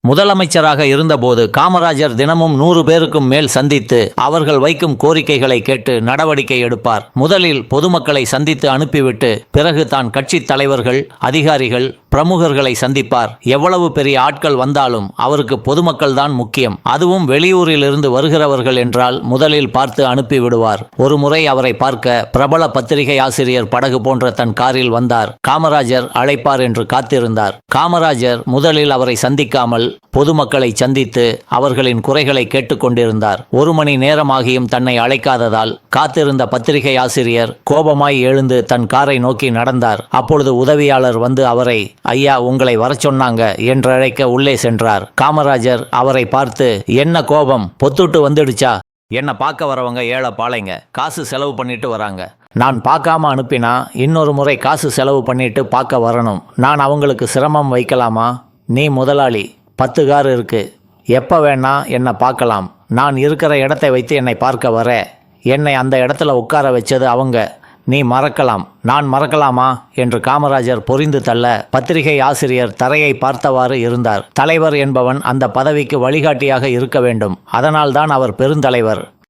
முதலமைச்சராக இருந்தபோது காமராஜர் தினமும் 100 பேருக்கும் மேல் சந்தித்து அவர்கள் வைக்கும் கோரிக்கைகளை கேட்டு நடவடிக்கை எடுப்பார். முதலில் பொதுமக்களை சந்தித்து அனுப்பிவிட்டு பிறகு தான் கட்சி தலைவர்கள், அதிகாரிகள், பிரமுகர்களை சந்திப்பார். எவ்வளவு பெரிய ஆட்கள் வந்தாலும் அவருக்கு பொதுமக்கள் தான் முக்கியம். அதுவும் வெளியூரில் இருந்து வருகிறவர்கள் என்றால் முதலில் பார்த்து அனுப்பிவிடுவார். ஒரு முறை அவரை பார்க்க பிரபல பத்திரிகை ஆசிரியர் படகு போன்ற தன் காரில் வந்தார். காமராஜர் அழைப்பார் என்று காத்திருந்தார். காமராஜர் முதலில் அவரை சந்திக்காமல் பொதுமக்களை சந்தித்து அவர்களின் குறைகளை கேட்டுக்கொண்டிருந்தார். 1 மணி நேரமாகியும் தன்னை அழைக்காததால் காத்திருந்த பத்திரிகை ஆசிரியர் கோபமாய் எழுந்து தன் காரை நோக்கி நடந்தார். அப்பொழுது உதவியாளர் வந்து அவரை, ஐயா, உங்களை வரச் சொன்னாங்க என்றழைக்க உள்ளே சென்றார். காமராஜர் அவரை பார்த்து, என்ன கோபம், பொத்துட்டு வந்துடுச்சா? என்ன பார்க்க வரவங்க ஏழை பாளைங்க, காசு செலவு பண்ணிட்டு வராங்க. நான் பார்க்காம அனுப்பினா இன்னொரு முறை காசு செலவு பண்ணிட்டு பார்க்க வரணும். நான் அவங்களுக்கு சிரமம் வைக்கலாமா? நீ முதலாளி, 10 கார் இருக்கு, எப்போ வேணா என்னை பார்க்கலாம். நான் இருக்கிற இடத்தை வைத்து என்னை பார்க்க வர. என்னை அந்த இடத்துல உட்கார வச்சது அவங்க. நீ மறக்கலாம், நான் மறக்கலாமா என்று காமராஜர் பொரிந்து தள்ள பத்திரிகை ஆசிரியர் தரையை பார்த்தவாறு இருந்தார். தலைவர் என்பவன் அந்த பதவிக்கு வழிகாட்டியாக இருக்க வேண்டும். அதனால்தான் அவர் பெருந்தலைவர்.